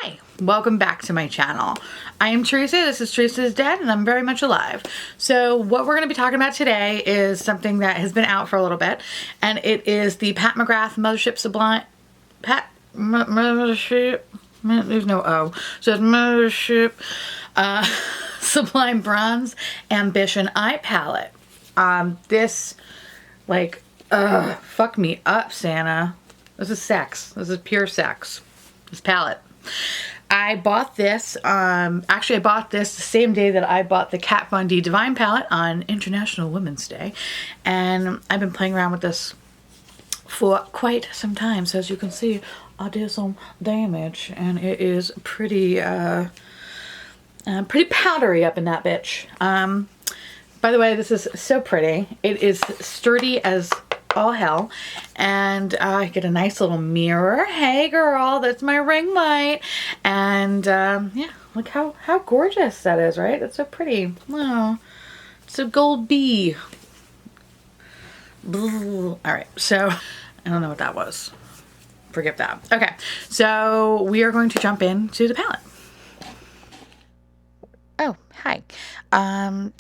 Hi, welcome back to my channel. I am Teresa, this is Teresa's Dead, and I'm very much alive. So what we're going to be talking about today is something that has been out for a little bit, and it is the Pat McGrath Mothership Sublime, Mothership, there's no O, so it's Mothership Sublime Bronze Ambition Eye Palette. This, like, fuck me up, Santa. This is sex. This is pure sex. This palette. I bought this, actually I bought this the same day that I bought the Kat Von D Divine palette on International Women's Day. And I've been playing around with this for quite some time. So as you can see, I did some damage and it is pretty, pretty powdery up in that bitch. By the way, this is so pretty. It is sturdy as all hell, and I get a nice little mirror. Hey girl, that's my ring light. And yeah, look how gorgeous that is, right? It's so pretty. Oh, it's a gold bee. All right, so I don't know what that was. Forget that. Okay, so we are going to jump into the palette. Oh, hi.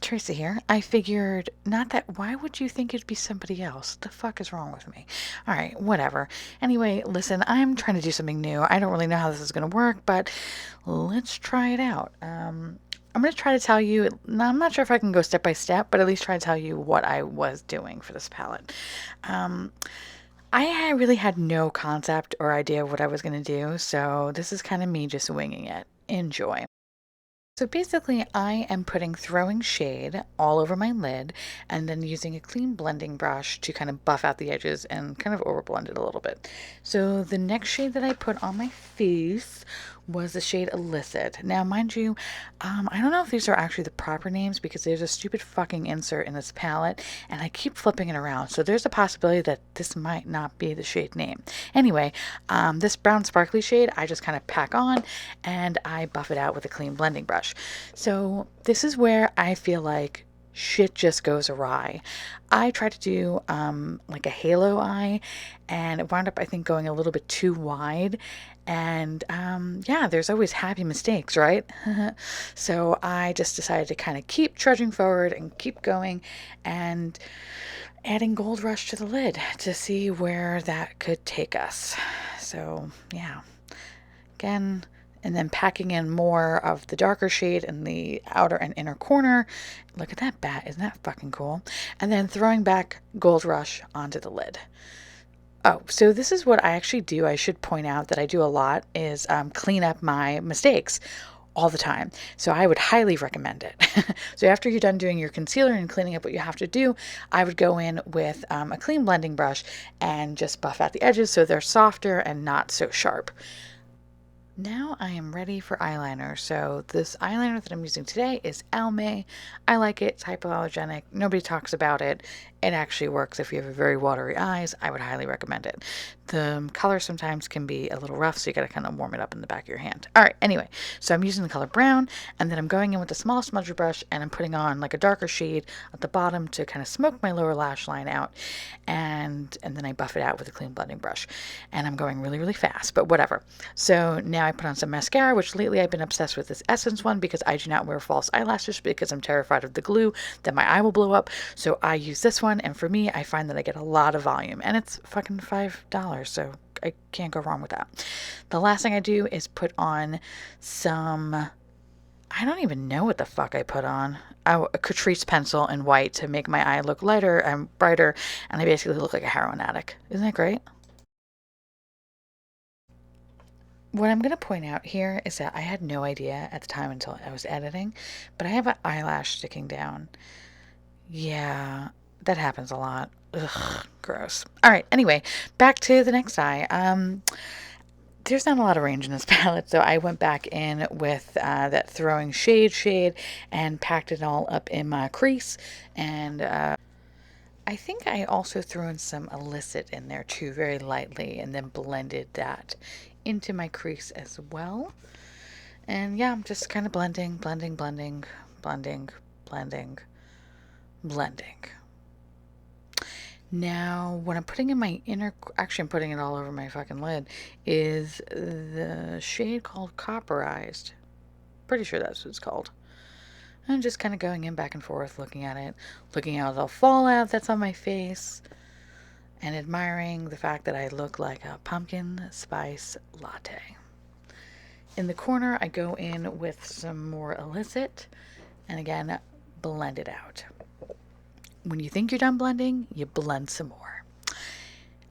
Teresa here. I figured, not that, why would you think it'd be somebody else? The fuck is wrong with me? All right, whatever. Anyway, listen, I'm trying to do something new. I don't really know how this is going to work, but let's try it out. I'm going to try to tell you, I'm not sure if I can go step by step, but at least try to tell you what I was doing for this palette. I really had no concept or idea of what I was going to do, so this is kind of me just winging it. Enjoy. So basically I am throwing shade all over my lid and then using a clean blending brush to kind of buff out the edges and kind of overblend it a little bit. So the next shade that I put on my face was the shade Illicit. Now mind you, I don't know if these are actually the proper names because there's a stupid fucking insert in this palette and I keep flipping it around. So there's a possibility that this might not be the shade name. Anyway, this brown sparkly shade I just kind of pack on and I buff it out with a clean blending brush. So this is where I feel like shit just goes awry. I tried to do like a halo eye and it wound up I think going a little bit too wide, and yeah, there's always happy mistakes, right? So I just decided to kind of keep trudging forward and keep going and adding Gold Rush to the lid to see where that could take us. So yeah, again, and then packing in more of the darker shade in the outer and inner corner. Look at that bat, isn't that fucking cool? And then throwing back Gold Rush onto the lid. Oh, so this is what I actually do. I should point out that I do a lot is clean up my mistakes all the time. So I would highly recommend it. So after you're done doing your concealer and cleaning up what you have to do, I would go in with a clean blending brush and just buff out the edges so they're softer and not so sharp. Now I am ready for eyeliner. So this eyeliner that I'm using today is Almay. I like it. It's hypoallergenic. Nobody talks about it. It actually works if you have very watery eyes. I would highly recommend it. The color sometimes can be a little rough, so you got to kind of warm it up in the back of your hand. All right, anyway, so I'm using the color brown, and then I'm going in with a small smudger brush, and I'm putting on like a darker shade at the bottom to kind of smoke my lower lash line out, and then I buff it out with a clean blending brush. And I'm going really, really fast, but whatever. So now I put on some mascara, which lately I've been obsessed with this Essence one because I do not wear false eyelashes because I'm terrified of the glue that my eye will blow up. So I use this one, and for me, I find that I get a lot of volume, and it's fucking $5, so I can't go wrong with that. The last thing I do is put on some, I don't even know what the fuck I put on. A Catrice pencil in white to make my eye look lighter and brighter, and I basically look like a heroin addict. Isn't that great? What I'm going to point out here is that I had no idea at the time until I was editing, but I have an eyelash sticking down. Yeah, that happens a lot. Ugh, gross. All right, anyway, back to the next eye. There's not a lot of range in this palette, so I went back in with that throwing shade and packed it all up in my crease. And I think I also threw in some Illicit in there too, very lightly, and then blended that into my crease as well. And yeah, I'm just kind of blending. Now, what I'm putting in my inner, actually I'm putting it all over my fucking lid, is the shade called Copperized. Pretty sure that's what it's called. And just kind of going in back and forth, looking at it, looking at all the fallout that's on my face, and admiring the fact that I look like a pumpkin spice latte. In the corner, I go in with some more illicit, and again, blend it out. When you think you're done blending, you blend some more.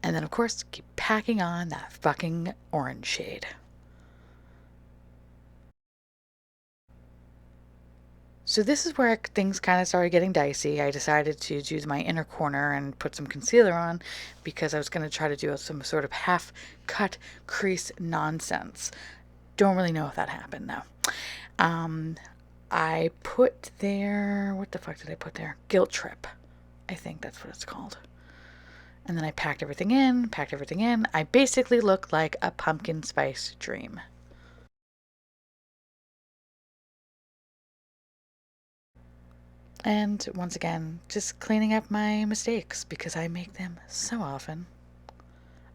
And then, of course, keep packing on that fucking orange shade. So this is where things kind of started getting dicey. I decided to do my inner corner and put some concealer on because I was going to try to do some sort of half cut crease nonsense. Don't really know if that happened though. I put there, what the fuck did I put there? Guilt Trip. I think that's what it's called. And then I packed everything in. I basically look like a pumpkin spice dream. And once again, just cleaning up my mistakes because I make them so often.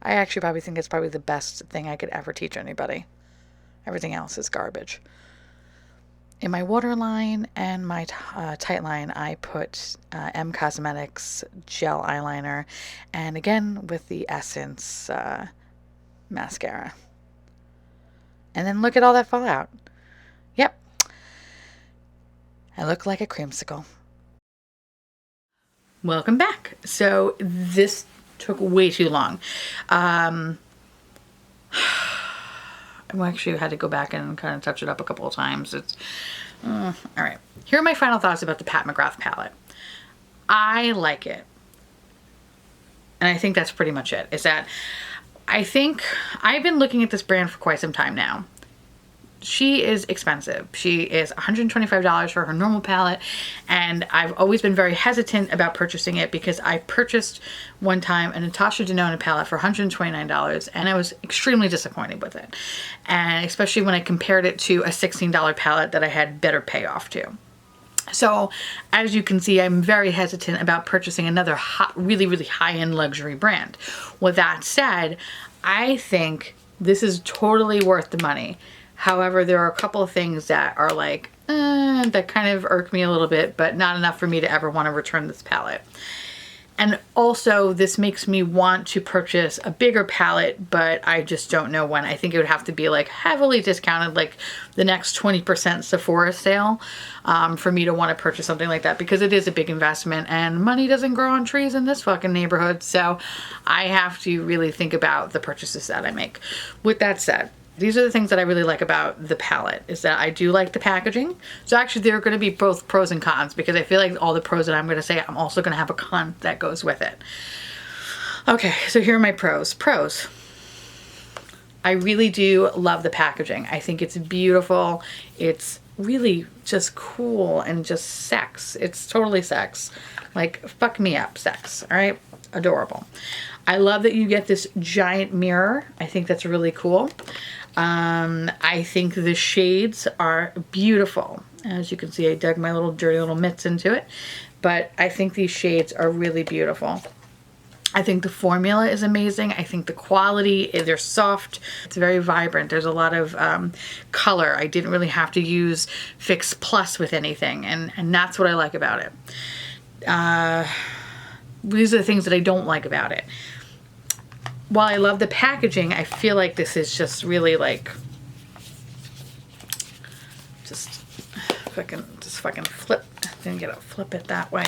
I actually probably think it's probably the best thing I could ever teach anybody. Everything else is garbage. In my waterline and my tight line, I put M Cosmetics gel eyeliner, and again with the Essence mascara. And then look at all that fallout. Yep. I look like a creamsicle. Welcome back. So this took way too long. I actually had to go back and kind of touch it up a couple of times. It's all right. Here are my final thoughts about the Pat McGrath palette. I like it. And I think that's pretty much it. Is that I think I've been looking at this brand for quite some time now. She is expensive. She is $125 for her normal palette, and I've always been very hesitant about purchasing it because I purchased one time a Natasha Denona palette for $129, and I was extremely disappointed with it, and especially when I compared it to a $16 palette that I had better payoff to. So as you can see, I'm very hesitant about purchasing another really, really high-end luxury brand. With that said, I think this is totally worth the money. However, there are a couple of things that are like, that kind of irk me a little bit, but not enough for me to ever want to return this palette. And also, this makes me want to purchase a bigger palette, but I just don't know when. I think it would have to be like heavily discounted, like the next 20% Sephora sale, for me to want to purchase something like that, because it is a big investment and money doesn't grow on trees in this fucking neighborhood. So I have to really think about the purchases that I make. With that said, these are the things that I really like about the palette, is that I do like the packaging. So actually there are going to be both pros and cons, because I feel like all the pros that I'm going to say, I'm also going to have a con that goes with it. Okay, so here are my pros. Pros. I really do love the packaging. I think it's beautiful. It's really just cool and just sex. It's totally sex. Like, fuck me up sex, all right? Adorable. I love that you get this giant mirror. I think that's really cool. I think the shades are beautiful. As you can see, I dug my little dirty little mitts into it, but I think these shades are really beautiful. I think the formula is amazing. I think the quality, they're soft. It's very vibrant. There's a lot of color. I didn't really have to use Fix Plus with anything, and that's what I like about it. These are the things that I don't like about it. While I love the packaging, I feel like this is just really like, just fucking flip. Didn't get to flip it that way.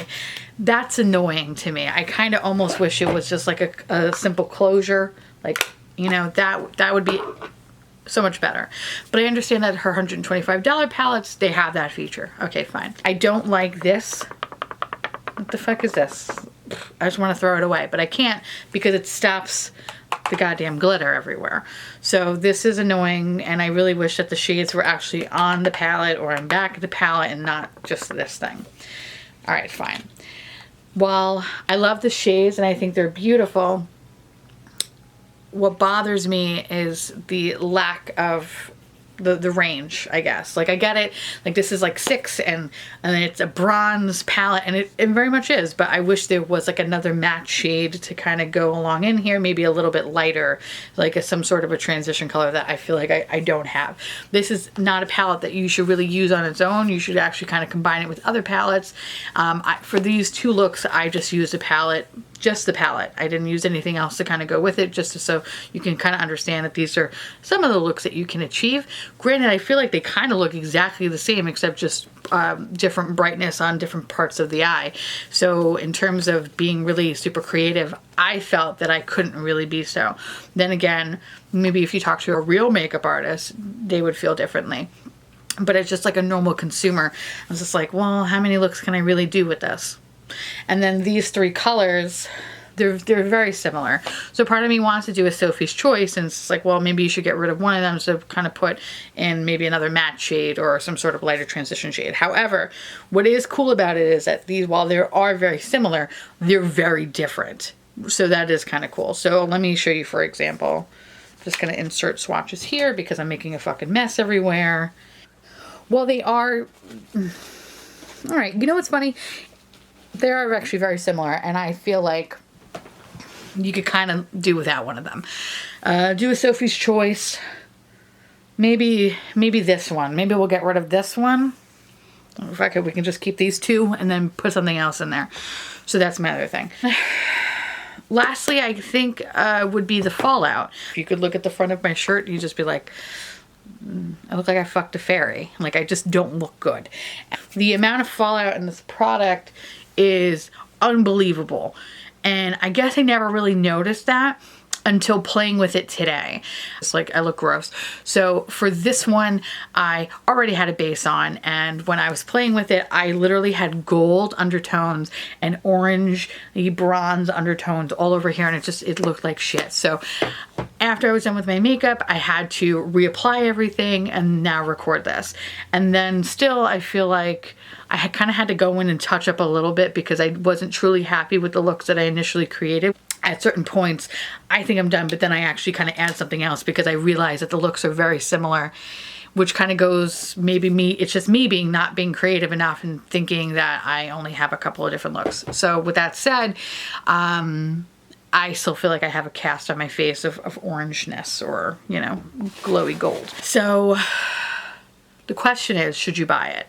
That's annoying to me. I kind of almost wish it was just like a simple closure. Like, you know, that would be so much better. But I understand that her $125 palettes, they have that feature. Okay, fine. I don't like this. What the fuck is this? I just want to throw it away, but I can't because it stops the goddamn glitter everywhere. So this is annoying, and I really wish that the shades were actually on the palette or on back of the palette and not just this thing. All right, fine. While I love the shades and I think they're beautiful, what bothers me is the lack of the range, I guess. Like I get it, like this is like 6 and it's a bronze palette, and it very much is, but I wish there was like another matte shade to kind of go along in here, maybe a little bit lighter, like some sort of a transition color that I feel like I don't have. This is not a palette that you should really use on its own. You should actually kind of combine it with other palettes. For these 2 looks, I just used a palette, just the palette. I didn't use anything else to kind of go with it, just so you can kind of understand that these are some of the looks that you can achieve. Granted, I feel like they kind of look exactly the same, except just different brightness on different parts of the eye. So in terms of being really super creative, I felt that I couldn't really be so. Then again, maybe if you talk to a real makeup artist, they would feel differently. But it's just like a normal consumer, I was just like, well, how many looks can I really do with this? And then these 3 colors, they're very similar. So part of me wants to do a Sophie's Choice, and it's like, well, maybe you should get rid of one of them, so kind of put in maybe another matte shade or some sort of lighter transition shade. However, what is cool about it is that these, while they are very similar, they're very different. So that is kind of cool. So let me show you, for example. I'm just going to insert swatches here because I'm making a fucking mess everywhere. Well, they are... All right, you know what's funny? They are actually very similar, and I feel like you could kind of do without one of them. Do a Sophie's Choice. Maybe this one. Maybe we'll get rid of this one. Fuck it, we can just keep these 2 and then put something else in there. So that's my other thing. Lastly, I think would be the fallout. If you could look at the front of my shirt, you'd just be like, I look like I fucked a fairy. Like, I just don't look good. The amount of fallout in this product is unbelievable, and I guess I never really noticed that until playing with it today. It's like I look gross. So for this one, I already had a base on, and when I was playing with it, I literally had gold undertones and orange bronze undertones all over here, and it looked like shit. So after I was done with my makeup, I had to reapply everything and now record this. And then still, I feel like I had kind of had to go in and touch up a little bit because I wasn't truly happy with the looks that I initially created. At certain points, I think I'm done, but then I actually kind of add something else because I realize that the looks are very similar, which kind of goes, it's just me not being creative enough and thinking that I only have a couple of different looks. So with that said, I still feel like I have a cast on my face of orangeness or, you know, glowy gold. So the question is, should you buy it?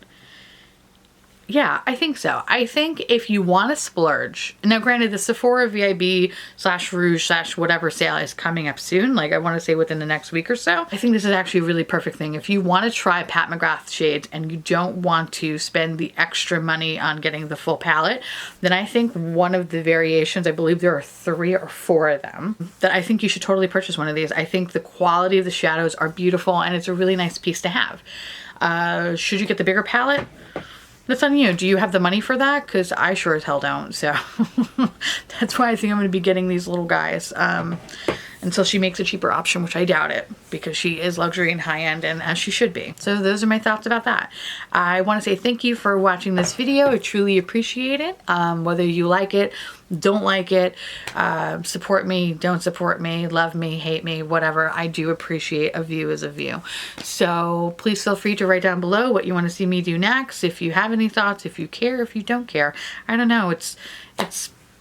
Yeah, I think so. I think if you want to splurge, now granted the Sephora VIB/Rouge/whatever sale is coming up soon, like I want to say within the next week or so. I think this is actually a really perfect thing. If you want to try Pat McGrath shades and you don't want to spend the extra money on getting the full palette, then I think one of the variations, I believe there are 3 or 4 of them, that I think you should totally purchase one of these. I think the quality of the shadows are beautiful and it's a really nice piece to have. Should you get the bigger palette? That's on you. Do you have the money for that? Because I sure as hell don't. So that's why I think I'm going to be getting these little guys until she makes a cheaper option, which I doubt it because she is luxury and high-end, and as she should be. So those are my thoughts about that. I want to say thank you for watching this video. I truly appreciate it. Whether you like it, don't like it, support me, don't support me, love me, hate me, whatever. I do appreciate a view as a view. So please feel free to write down below what you want to see me do next. If you have any thoughts, if you care, if you don't care. I don't know. It's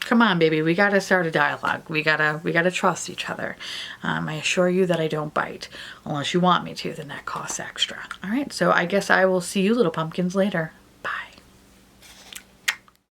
come on, baby. We gotta start a dialogue. We gotta trust each other. I assure you that I don't bite. Unless you want me to, then that costs extra. All right, so I guess I will see you little pumpkins later.